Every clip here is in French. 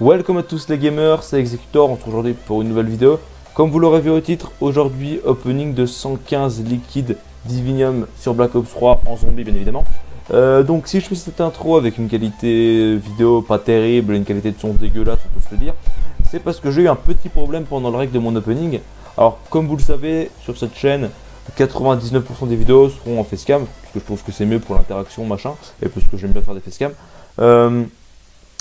Welcome à tous les gamers, c'est Executor, on se retrouve aujourd'hui pour une nouvelle vidéo. Comme vous l'aurez vu au titre, aujourd'hui opening de 115 liquides Divinium sur Black Ops 3 en zombie bien évidemment. Donc si je fais cette intro avec une qualité vidéo pas terrible, une qualité de son dégueulasse on peut se le dire, c'est parce que j'ai eu un petit problème pendant le règle de mon opening. Alors comme vous le savez sur cette chaîne, 99% des vidéos seront en facecam, parce que je trouve que c'est mieux pour l'interaction machin, et parce que j'aime bien faire des facecam.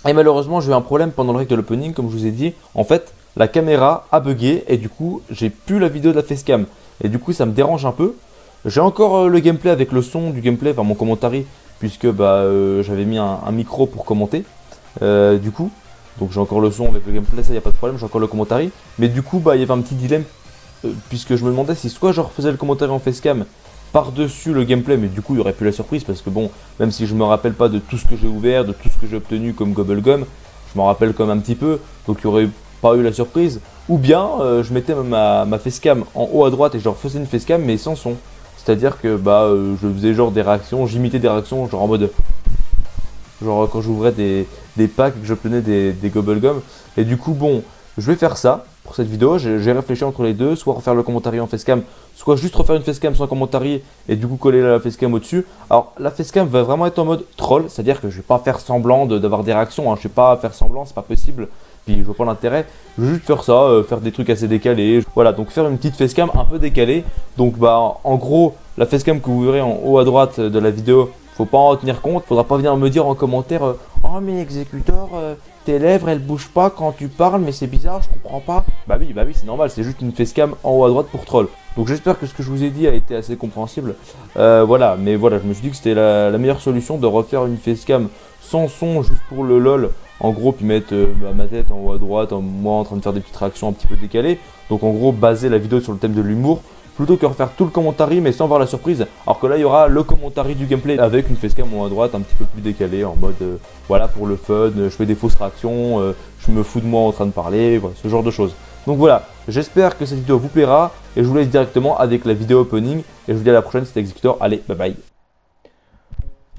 Et malheureusement, j'ai eu un problème pendant le règle de l'opening, comme je vous ai dit. En fait, la caméra a bugué et du coup, j'ai plus la vidéo de la facecam. Et du coup, ça me dérange un peu. J'ai encore le gameplay avec le son du gameplay, enfin mon commentary, puisque j'avais mis un micro pour commenter. Du coup, donc j'ai encore le son avec le gameplay, ça y a pas de problème, j'ai encore le commentary. Mais du coup, il y avait un petit dilemme, puisque je me demandais si soit je refaisais le commentary en facecam par-dessus le gameplay, mais du coup il y aurait plus la surprise parce que bon, même si je me rappelle pas de tout ce que j'ai ouvert, de tout ce que j'ai obtenu comme Gobblegum, je m'en rappelle comme un petit peu, donc il n'y aurait pas eu la surprise. Ou bien je mettais ma facecam en haut à droite et je refaisais une facecam mais sans son. C'est-à-dire que je faisais genre des réactions, j'imitais des réactions genre en mode... Genre quand j'ouvrais des packs et que j'obtenais des Gobblegum. Et du coup bon, je vais faire ça. Pour cette vidéo, j'ai réfléchi entre les deux, soit refaire le commentary en facecam, soit juste refaire une facecam sans commentary et du coup coller la facecam au-dessus. Alors la facecam va vraiment être en mode troll, c'est-à-dire que je vais pas faire semblant d'avoir des réactions, hein. Je vais pas faire semblant, c'est pas possible. Puis je vois pas l'intérêt, je vais juste faire ça, faire des trucs assez décalés. Voilà, donc faire une petite facecam un peu décalée. Donc en gros, la facecam que vous verrez en haut à droite de la vidéo, faut pas en tenir compte, faudra pas venir me dire en commentaire oh mais Executor, tes lèvres elles bougent pas quand tu parles mais c'est bizarre, je comprends pas. Bah oui c'est normal, c'est juste une facecam en haut à droite pour troll. Donc j'espère que ce que je vous ai dit a été assez compréhensible. Voilà, mais voilà, je me suis dit que c'était la meilleure solution de refaire une facecam sans son juste pour le lol. En gros, puis mettre ma tête en haut à droite, moi en train de faire des petites réactions un petit peu décalées. Donc en gros, baser la vidéo sur le thème de l'humour. Plutôt que refaire tout le commentary mais sans voir la surprise. Alors que là il y aura le commentary du gameplay avec une facecam en haut à droite un petit peu plus décalée en mode voilà pour le fun, je fais des fausses réactions, je me fous de moi en train de parler, voilà, ce genre de choses. Donc voilà, j'espère que cette vidéo vous plaira et je vous laisse directement avec la vidéo opening et je vous dis à la prochaine, c'était Executor, allez bye bye.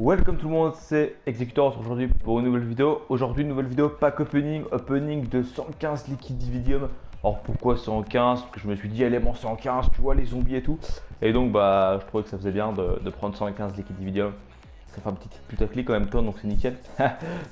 Welcome tout le monde, c'est Executor aujourd'hui pour une nouvelle vidéo. Aujourd'hui une nouvelle vidéo pack opening de 115 liquides Dividium. Alors pourquoi 115? Parce que je me suis dit élément 115, tu vois les zombies et tout. Et donc je trouvais que ça faisait bien de prendre 115 liquides Dividium. Ça fait un petit putaclic en même temps donc c'est nickel.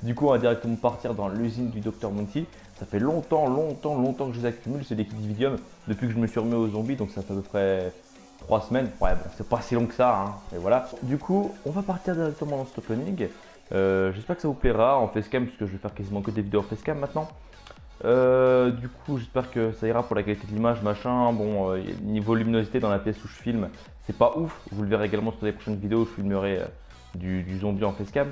Du coup on va directement partir dans l'usine du Dr Monty. Ça fait longtemps que je les accumule ces liquides Dividium depuis que je me suis remis aux zombies, donc ça fait à peu près 3 semaines. Ouais bon c'est pas si long que ça hein. Et voilà. Du coup on va partir directement dans cet opening. J'espère que ça vous plaira en facecam puisque je vais faire quasiment que des vidéos en facecam maintenant. Du coup j'espère que ça ira pour la qualité de l'image machin. Bon niveau luminosité dans la pièce où je filme c'est pas ouf, vous le verrez également sur les prochaines vidéos où je filmerai du zombie en facecam.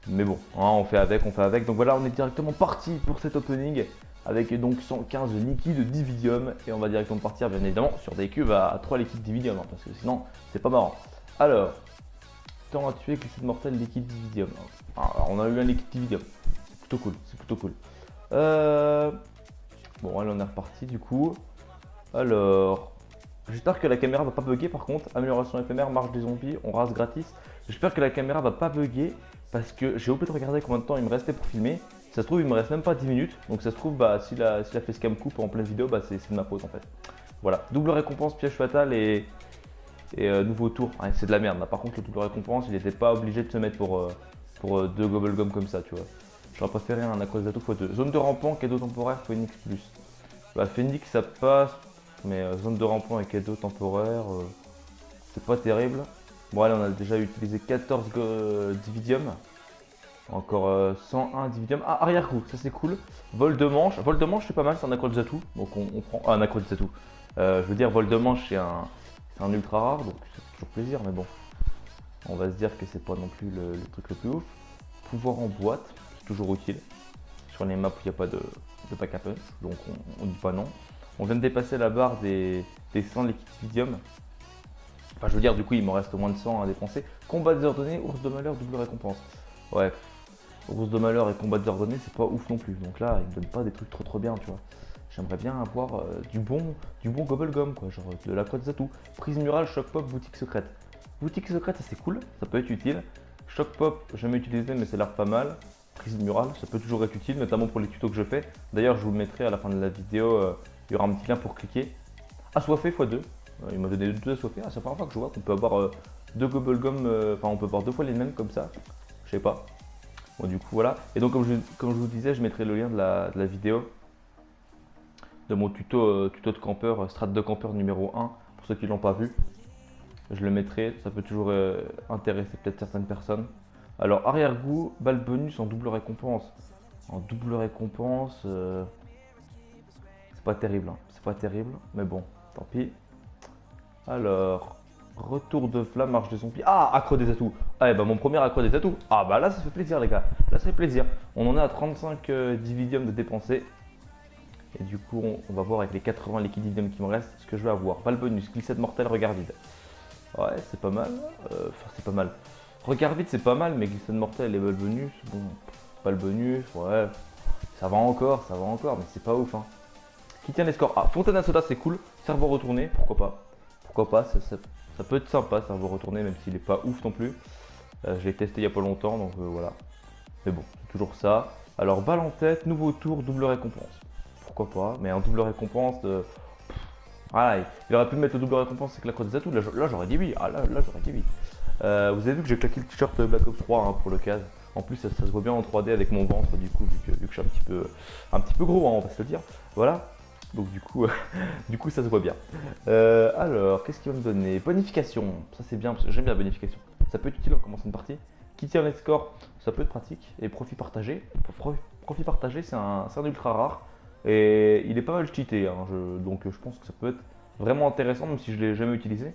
Mais bon hein, on fait avec. Donc voilà, on est directement parti pour cet opening avec donc 115 liquides Dividium. Et on va directement partir bien évidemment sur des cuves à 3 liquides Dividium hein, parce que sinon c'est pas marrant. Alors, temps à tuer glycide mortel liquide Dividium. Alors on a eu un liquide Dividium, c'est plutôt cool. Bon allez on est reparti du coup. Alors j'espère que la caméra va pas bugger par contre. Amélioration éphémère, marche des zombies, on rase gratis. J'espère que la caméra va pas bugger parce que j'ai oublié de regarder combien de temps il me restait pour filmer. Si ça se trouve il me reste même pas 10 minutes. Donc ça se trouve si la facecam coupe en pleine vidéo c'est de ma faute en fait. Voilà, double récompense, piège fatal et nouveau tour. Ouais, c'est de la merde là. Par contre le double récompense il était pas obligé de se mettre pour 2 Gobblegum comme ça tu vois. J'aurais préféré un Aquazato x2. Zone de rampant, cadeau temporaire, Phoenix plus. Phoenix ça passe, mais zone de rampant et cadeau temporaire, c'est pas terrible. Bon allez, on a déjà utilisé 14 Dividium. Encore 101 Dividium. Ah, arrière-coup, ça c'est cool. Vol de manche c'est pas mal, c'est un Aquazato. Donc on prend. Ah, un Aquazato. Je veux dire, vol de manche c'est un ultra rare, donc c'est toujours plaisir, mais bon. On va se dire que c'est pas non plus le truc le plus ouf. Pouvoir en boîte. Toujours utile sur les maps où il n'y a pas de pack à punch, donc on dit pas non. On vient de dépasser la barre des 100 liquides Dividium. Enfin je veux dire du coup il me reste moins de 100 à dépenser. Combat désordonné, ours de malheur, double récompense. Ouais, ours de malheur et combat désordonné c'est pas ouf non plus, donc là ils me donnent pas des trucs trop bien tu vois. J'aimerais bien avoir du bon Gobblegum quoi, genre de la Quetzalcoatl. Prise murale, choc pop, boutique secrète. Boutique secrète c'est cool, ça peut être utile. Choc pop, jamais utilisé mais ça a l'air pas mal. prise murale, ça peut toujours être utile, notamment pour les tutos que je fais. D'ailleurs, je vous le mettrai à la fin de la vidéo, il y aura un petit lien pour cliquer. Assoiffé x2, il m'a donné 2 assoiffés. Ah, c'est la première fois que je vois qu'on peut avoir 2 Gobblegum, enfin on peut avoir 2 fois les mêmes comme ça, je sais pas. Bon, du coup, voilà. Et donc, comme je vous disais, je mettrai le lien de la vidéo de mon tuto de campeur, strat de campeur numéro 1, pour ceux qui ne l'ont pas vu. Je le mettrai, ça peut toujours intéresser peut-être certaines personnes. Alors, arrière-goût, balle bonus en double récompense. En double récompense, c'est pas terrible, hein. C'est pas terrible, mais bon, tant pis. Alors, retour de flamme, marche des zombies. Ah, accro des atouts. Ah, et bah mon premier accro des atouts. Ah, bah là, ça fait plaisir, les gars. Là, ça fait plaisir. On en est à 35 dividium de dépensés. Et du coup, on va voir avec les 80 liquid dividium qui me restent ce que je vais avoir. Balle bonus, glissade mortelle, regard vide. Ouais, c'est pas mal. Enfin, c'est pas mal. Regard vide, c'est pas mal, mais glissade mortelle et balle bonus, bon, balle bonus, ouais, ça va encore, mais c'est pas ouf, hein. Qui tient les scores? Ah, fontaine à soda, c'est cool. Cerveau retourné, pourquoi pas? Pourquoi pas, ça peut être sympa, cerveau retourné, même s'il est pas ouf non plus. Je l'ai testé il y a pas longtemps, donc voilà. Mais bon, c'est toujours ça. Alors, balle en tête, nouveau tour, double récompense. Pourquoi pas, mais en double récompense, voilà, il aurait pu mettre le double récompense avec la croix des atouts. Là j'aurais dit oui. Ah, là j'aurais dit oui. Vous avez vu que j'ai claqué le t-shirt Black Ops 3 hein, pour l'occasion. En plus, ça se voit bien en 3D avec mon ventre, du coup, vu que je suis un petit peu gros, hein, on va se le dire. Voilà. Donc du coup, du coup ça se voit bien. Alors, qu'est-ce qu'il va me donner? Bonification. Ça c'est bien, parce que j'aime bien la bonification. Ça peut être utile en commençant une partie. Qui tire les scores, ça peut être pratique. Et profit partagé. Profit partagé, c'est un ultra rare. Et il est pas mal cheaté, hein, donc je pense que ça peut être vraiment intéressant, même si je ne l'ai jamais utilisé.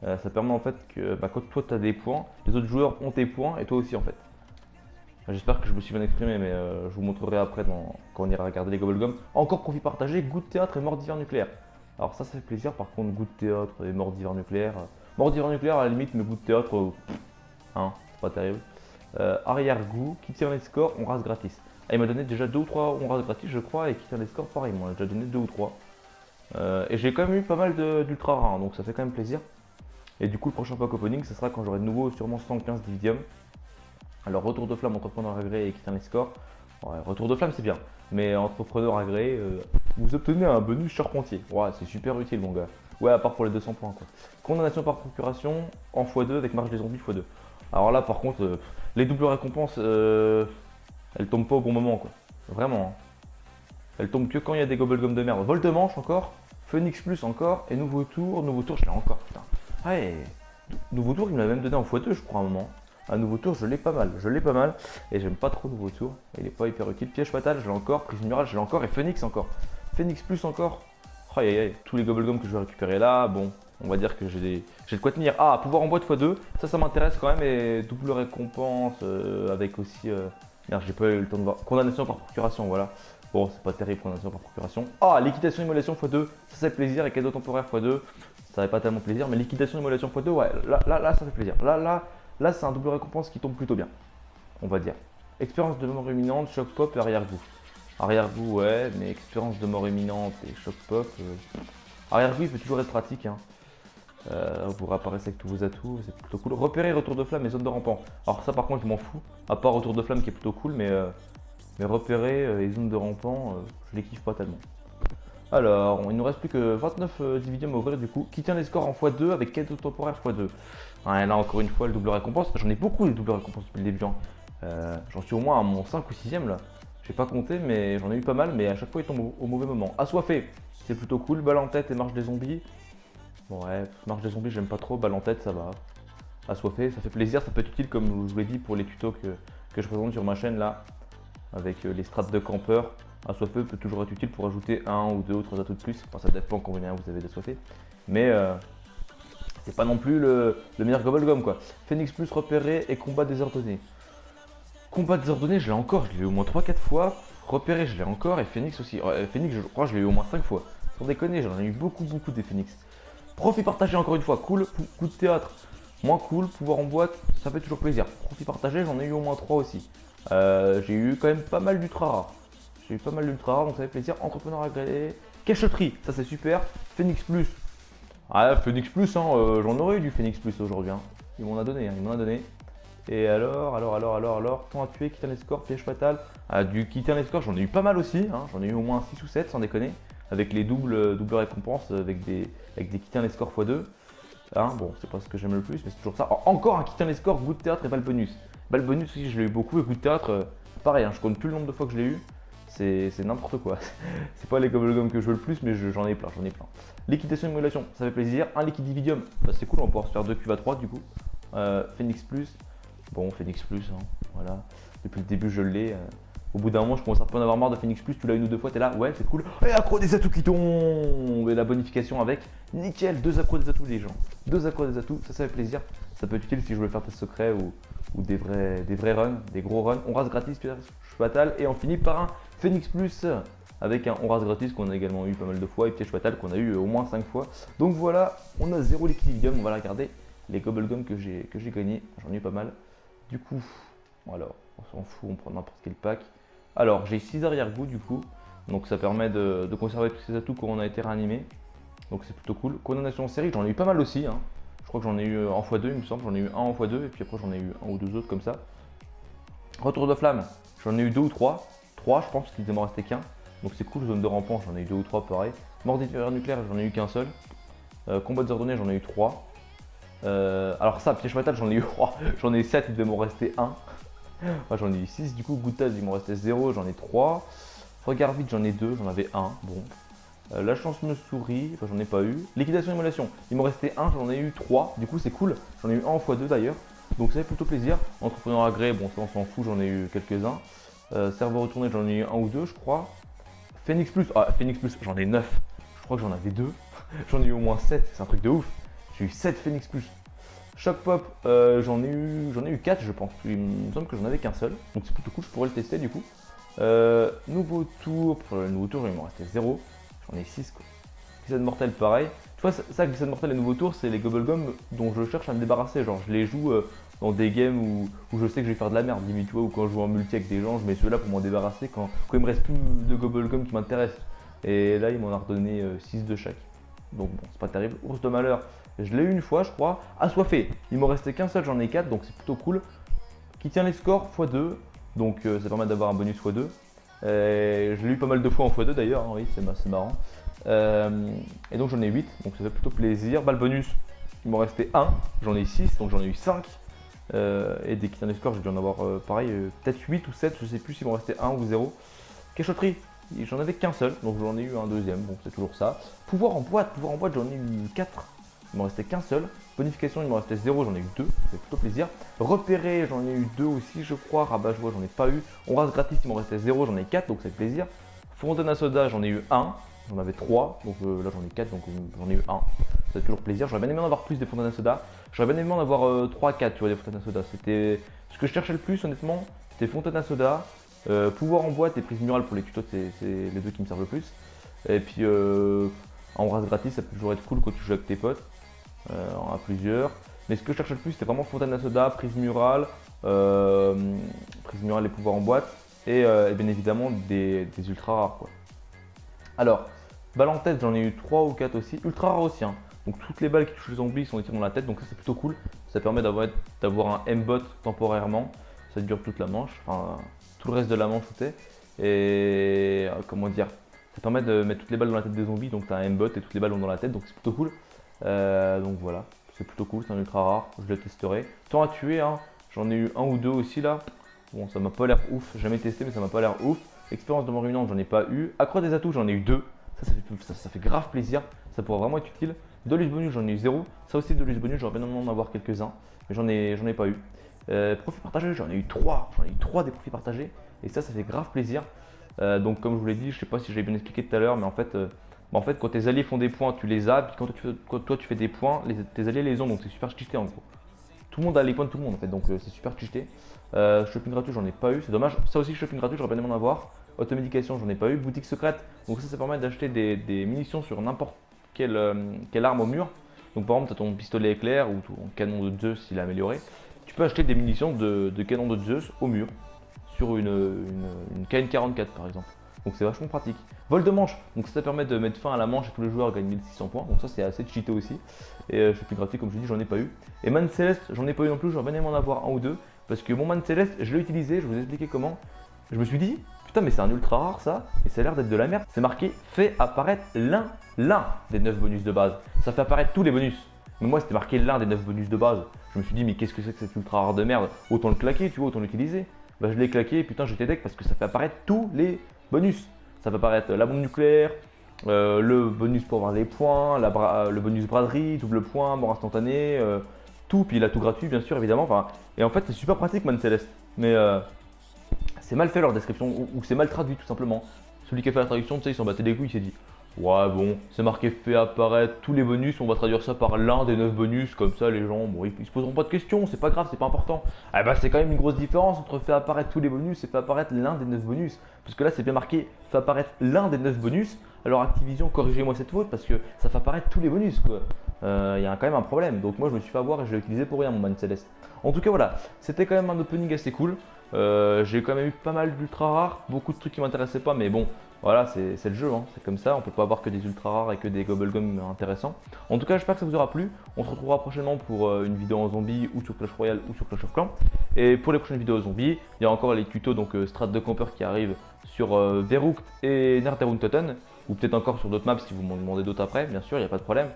Ça permet en fait que quand toi tu as des points, les autres joueurs ont tes points et toi aussi en fait. J'espère que je me suis bien exprimé, mais je vous montrerai après quand on ira regarder les Gobblegum. Encore profit partagé, goût de théâtre et mort d'hiver nucléaire. Alors ça fait plaisir, par contre goût de théâtre et mort d'hiver nucléaire. Mort d'hiver nucléaire à la limite, mais goût de théâtre, hein, c'est pas terrible. Arrière-goût, qui tire les scores, on rase gratis. Ah, il m'a donné déjà 2 ou 3 on rase gratis je crois, et qui tire les scores pareil, moi j'ai déjà donné 2 ou 3. Et j'ai quand même eu pas mal d'ultra rares, donc ça fait quand même plaisir. Et du coup le prochain pack opening, ce sera quand j'aurai de nouveau sûrement 115 dividium. Alors retour de flamme, entrepreneur agréé et qui tient les scores. Ouais, retour de flamme c'est bien, mais entrepreneur agréé, vous obtenez un bonus charpentier. Ouais, c'est super utile mon gars. Ouais, à part pour les 200 points quoi. Condamnation par procuration en x2 avec marge des zombies x2. Alors là par contre, les doubles récompenses, elles tombent pas au bon moment quoi. Vraiment. Hein. Elles tombent que quand il y a des Gobblegum de merde. Vol de manche encore, Phoenix Plus encore, et nouveau tour je l'ai encore putain. Ouais, nouveau tour il me l'a même donné en x2 je crois à un moment. Un nouveau tour je l'ai pas mal, et j'aime pas trop nouveau tour, il est pas hyper utile. Piège fatal je l'ai encore, prise murale je l'ai encore, et Phoenix encore. Phoenix Plus encore. Aïe aïe aïe, tous les Gobblegum que je vais récupérer là, bon, on va dire que j'ai de quoi tenir. Ah, pouvoir en boîte x2, ça m'intéresse quand même, et double récompense avec aussi... Merde, j'ai pas eu le temps de voir. Condamnation par procuration, voilà. Bon, c'est pas terrible, condamnation par procuration. Ah, liquidation immolation x2, ça fait plaisir, et cadeau temporaire x2, ça fait pas tellement plaisir, mais liquidation immolation x2, ouais, là, ça fait plaisir. Là, c'est un double récompense qui tombe plutôt bien, on va dire. Expérience de mort imminente, choc pop et arrière-goût. Arrière-goût, ouais, mais expérience de mort imminente et choc pop. Arrière-goût, il peut toujours être pratique, hein. Vous réapparaissez avec tous vos atouts, c'est plutôt cool. Repérer retour de flamme et zone de rampant. Alors ça par contre je m'en fous, à part retour de flamme qui est plutôt cool, mais repérer les zones de rampant, je les kiffe pas tellement. Alors, il nous reste plus que 29 dividium à ouvrir du coup. Qui tient les scores en x2 avec cadeau temporaire x2. Ouais, là encore une fois le double récompense, j'en ai beaucoup les doubles récompenses depuis le début. Hein. J'en suis au moins à mon 5 ou 6ème là. J'ai pas compté mais j'en ai eu pas mal, mais à chaque fois ils tombent au mauvais moment. Assoiffé, c'est plutôt cool, balle en tête et marche des zombies. Bon ouais, marche des zombies j'aime pas trop, balle en tête ça va. Assoiffé, ça fait plaisir, ça peut être utile comme je vous l'ai dit pour les tutos que je présente sur ma chaîne là. Avec les strats de campeur. Assoiffé peut toujours être utile pour ajouter 1 ou 2 ou 3 atouts de plus. Enfin ça dépend combien vous avez d'assoiffé. Mais c'est pas non plus le meilleur Gobblegum quoi. Phoenix Plus repéré et combat désordonné. Combat désordonné je l'ai encore, je l'ai eu au moins 3-4 fois. Repéré je l'ai encore et Phoenix aussi. Phoenix je crois que je l'ai eu au moins 5 fois. Sans déconner, j'en ai eu beaucoup des Phoenix. Profit partagé encore une fois, cool. Coup de théâtre, moins cool. Pouvoir en boîte, ça fait toujours plaisir. Profit partagé, j'en ai eu au moins 3 aussi. J'ai eu quand même pas mal d'ultra rares. Donc ça fait plaisir. Entrepreneur agréé. Cacheterie, ça c'est super. Phoenix Plus. Ah, Phoenix Plus, hein, j'en aurais eu du Phoenix Plus aujourd'hui. Hein. Il m'en a donné, Et alors, temps à tuer, quitter les scores, piège fatal. Ah, du quitter les scores, j'en ai eu pas mal aussi, hein. J'en ai eu au moins 6 ou 7 sans déconner. Avec les doubles récompenses, avec des quitter les scores x2. Hein, bon, c'est pas ce que j'aime le plus, mais c'est toujours ça. Alors, encore un quitter les scores, goût de théâtre et balle bonus. Balle bonus aussi, je l'ai eu beaucoup, et goût de théâtre, pareil, hein, je compte plus le nombre de fois que je l'ai eu. C'est n'importe quoi. C'est pas les bubblegum que je veux le plus, mais j'en ai plein, Liquidation émulation, ça fait plaisir. Un liquide dividium, bah, c'est cool, on va pouvoir se faire 2 cuves à 3 du coup. Phoenix plus, bon, Phoenix plus, hein, voilà. Depuis le début, je l'ai. Au bout d'un moment, je commence un peu à en avoir marre de Phoenix plus. Tu l'as une ou deux fois, t'es là, ouais, c'est cool. Et accro des atouts qui tombent. Et la bonification avec, nickel, 2 accros des atouts, les gens. 2 accros des atouts, ça fait plaisir. Ça peut être utile si je veux faire des secrets ou des vrais runs, des gros runs. On rase gratis, pierre fatal, et on finit par un Phoenix plus avec un on rase gratis qu'on a également eu pas mal de fois et piège fatal qu'on a eu au moins 5 fois. Donc voilà, on a 0 liquidium. On va regarder les bubblegum que j'ai gagné. J'en ai eu pas mal. Du coup, alors, on s'en fout, on prend n'importe quel pack. Alors, j'ai 6 arrière-goûts du coup, donc ça permet de conserver tous ces atouts quand on a été réanimé. Donc c'est plutôt cool. Condamnation en série, j'en ai eu pas mal aussi, hein. Je crois que j'en ai eu en x2, il me semble. J'en ai eu un en x2 et puis après j'en ai eu un ou deux autres comme ça. Retour de flamme, j'en ai eu 2 ou 3. 3, je pense qu'il ne m'en restait qu'un. Donc c'est cool. Zone de rampant, j'en ai eu 2 ou 3 pareil. Mort d'hiver nucléaire, j'en ai eu qu'un seul. Combat désordonné, j'en ai eu 3. Alors ça, piège fatal, j'en ai eu 3. J'en ai eu 7, il devait m'en rester 1. Moi j'en ai eu 6, du coup gouttage il m'en restait 0, j'en ai 3. Regard vite, j'en ai 2, j'en avais 1, bon. La chance me sourit, enfin, j'en ai pas eu. Liquidation émulation, il m'en restait 1, j'en ai eu 3, du coup c'est cool. J'en ai eu 1 en x2 d'ailleurs, donc ça fait plutôt plaisir. Entrepreneur agréé, bon ça on s'en fout, j'en ai eu quelques-uns. Serveur retourné, j'en ai eu 1 ou 2 je crois. Phoenix plus, j'en ai 9, je crois que j'en avais 2. J'en ai eu au moins 7, c'est un truc de ouf. J'ai eu 7 Phoenix plus. Shock Pop, j'en ai eu 4 je pense, il me semble que j'en avais qu'un seul, donc c'est plutôt cool, je pourrais le tester du coup. Nouveau tour, pour le nouveau tour il m'en restait 0, j'en ai 6 quoi. Glissade mortelle pareil, tu vois ça glissade mortelle et nouveau tour c'est les bubblegum dont je cherche à me débarrasser, genre je les joue dans des games où je sais que je vais faire de la merde limite, tu vois, ou quand je joue en multi avec des gens je mets ceux-là pour m'en débarrasser quand il me reste plus de bubblegum qui m'intéressent. Et là il m'en a redonné 6 de chaque, donc bon c'est pas terrible. Ours de malheur, je l'ai eu une fois je crois. Assoiffé, il m'en restait qu'un seul, j'en ai 4 donc c'est plutôt cool. Qui tient les scores x2, donc ça permet d'avoir un bonus x2. Je l'ai eu pas mal de fois en x2 d'ailleurs, hein, oui c'est marrant. Et donc j'en ai 8, donc ça fait plutôt plaisir. Balle bonus, il m'en restait 1, j'en ai 6, donc j'en ai eu 5. Et des qui tient les scores, j'ai dû en avoir pareil, peut-être 8 ou 7, je sais plus s'il m'en restait 1 ou 0. Quéchoterie, j'en avais qu'un seul, donc j'en ai eu un deuxième, donc c'est toujours ça. Pouvoir en boîte, j'en ai eu 4, il m'en restait qu'un seul. Bonification, il m'en restait 0, j'en ai eu 2, ça fait plutôt plaisir. Repérer, j'en ai eu 2 aussi, je crois. Rabat joie, j'en ai pas eu. On rase gratis, il m'en restait 0, j'en ai 4, donc ça fait plaisir. Fontaine à soda, j'en ai eu 1, j'en avais 3, donc là j'en ai 4, donc j'en ai eu 1. Ça fait toujours plaisir. J'aurais bien aimé en avoir plus des fontaines à soda. J'aurais bien aimé en avoir 3-4, tu vois, des fontaines à soda. C'était ce que je cherchais le plus, honnêtement. C'était fontaine à soda, pouvoir en boîte et prise murale pour les tutos, c'est les deux qui me servent le plus. Et puis en rase gratis, ça peut toujours être cool quand tu joues avec tes potes. À plusieurs, mais ce que je cherchais le plus c'était vraiment fontaine à soda, prise murale et pouvoirs en boîte et bien évidemment des ultra rares quoi. Alors, balle en tête j'en ai eu 3 ou 4 aussi, ultra rares aussi hein. Donc toutes les balles qui touchent les zombies sont tirées dans la tête, donc ça c'est plutôt cool, ça permet d'avoir un M-bot temporairement, ça dure toute la manche, enfin tout le reste de la manche c'était, et comment dire, ça permet de mettre toutes les balles dans la tête des zombies, donc tu as un M-bot et toutes les balles vont dans la tête, donc c'est plutôt cool. Donc voilà, c'est plutôt cool, c'est un ultra rare, je le testerai. Temps à tuer, hein, j'en ai eu 1 ou 2 aussi là. Bon, ça m'a pas l'air ouf, jamais testé, mais ça m'a pas l'air ouf. Expérience de mort imminente, j'en ai pas eu. Accro des atouts, j'en ai eu 2. Ça fait grave plaisir, ça pourrait vraiment être utile. Dolus bonus, j'en ai eu 0. Ça aussi, Dolus bonus, j'aurais bien aimé en avoir quelques-uns, mais j'en ai pas eu. Profit partagé, j'en ai eu 3. J'en ai eu 3 des profits partagés, et ça fait grave plaisir. Donc, comme je vous l'ai dit, je sais pas si j'avais bien expliqué tout à l'heure, mais en fait, quand tes alliés font des points, tu les as, puis quand toi tu fais des points, tes alliés les ont, donc c'est super cheaté en gros. Tout le monde a les points de tout le monde en fait, donc c'est super cheaté. Shopping gratuit, j'en ai pas eu, c'est dommage. Ça aussi, shopping gratuit, j'aurais bien aimé en avoir. Automédication, j'en ai pas eu. Boutique secrète, donc ça permet d'acheter des munitions sur n'importe quelle arme au mur. Donc par exemple, tu as ton pistolet éclair ou ton canon de Zeus s'il est amélioré. Tu peux acheter des munitions de canon de Zeus au mur, sur une KN44 par exemple. Donc c'est vachement pratique. Vol de manche, donc ça permet de mettre fin à la manche et tous les joueurs gagnent 1600 points. Donc ça c'est assez cheaté aussi. Et je suis plus gratuit comme je dis, j'en ai pas eu. Et Man Céleste, j'en ai pas eu non plus, j'aurais bien aimé en avoir 1 ou 2. parce que mon Man Céleste, je l'ai utilisé, je vous ai expliqué comment. Je me suis dit, putain, mais c'est un ultra rare ça, et ça a l'air d'être de la merde. C'est marqué fait apparaître l'un des 9 bonus de base. Ça fait apparaître tous les bonus. Mais moi, c'était marqué l'un des 9 bonus de base. Je me suis dit, mais qu'est-ce que c'est que cet ultra rare de merde? Autant le claquer, tu vois, autant l'utiliser. Bah, je l'ai claqué, et putain, j'étais deck parce que ça fait apparaître tous les bonus. Ça fait apparaître la bombe nucléaire, le bonus pour avoir des points, le bonus braderie, double point, mort instantané, tout, puis il a tout gratuit, bien sûr, évidemment. Enfin, et en fait, c'est super pratique, Man Céleste. Mais c'est mal fait leur description, ou c'est mal traduit tout simplement. Celui qui a fait la traduction, tu sais, il s'en battait les couilles, il s'est dit ouais, bon, c'est marqué fait apparaître tous les bonus, on va traduire ça par l'un des 9 bonus, comme ça les gens, bon, ils se poseront pas de questions, c'est pas grave, c'est pas important. Ah bah, c'est quand même une grosse différence entre fait apparaître tous les bonus et fait apparaître l'un des 9 bonus. Parce que là, c'est bien marqué fait apparaître l'un des 9 bonus. Alors, Activision, corrigez-moi cette faute parce que ça fait apparaître tous les bonus, quoi. Il y a quand même un problème. Donc, moi, je me suis fait avoir et je l'ai utilisé pour rien, mon Man Céleste. En tout cas, voilà, c'était quand même un opening assez cool. J'ai quand même eu pas mal d'ultra rares, beaucoup de trucs qui m'intéressaient pas, mais bon, voilà, c'est le jeu, hein, c'est comme ça, on peut pas avoir que des ultra rares et que des gobblegum intéressants. En tout cas, j'espère que ça vous aura plu. On se retrouvera prochainement pour une vidéo en zombie ou sur Clash Royale ou sur Clash of Clans. Et pour les prochaines vidéos zombies, il y a encore les tutos, donc strat de camper qui arrivent sur Verrucht et Nerteruntoten, ou peut-être encore sur d'autres maps si vous m'en demandez d'autres après, bien sûr, il n'y a pas de problème.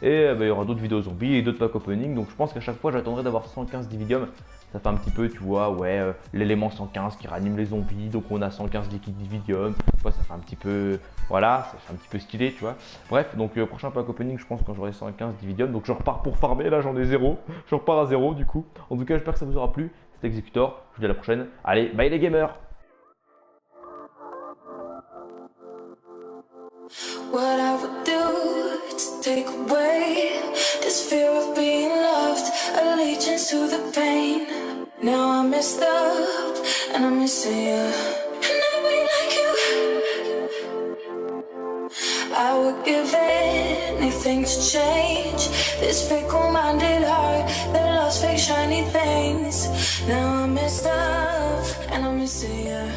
Et il y aura d'autres vidéos zombies et d'autres pack opening, donc je pense qu'à chaque fois j'attendrai d'avoir 115 dividium. Ça fait un petit peu, tu vois, ouais, l'élément 115 qui ranime les zombies, donc on a 115 liquide dividium, ouais, ça fait un petit peu, voilà, ça fait un petit peu stylé, tu vois. Bref, donc prochain pack opening, je pense quand j'aurai 115 dividium, donc je repars pour farmer, là j'en ai 0, je repars à 0 du coup. En tout cas, j'espère que ça vous aura plu, c'était Executor, je vous dis à la prochaine, allez, bye les gamers! What I would do to take away this fear of being loved, allegiance to the pain. Now I'm messed up and I'm missing you. And I be like you. I would give anything to change this fickle-minded heart that loves fake shiny things. Now I'm messed up and I'm missing you.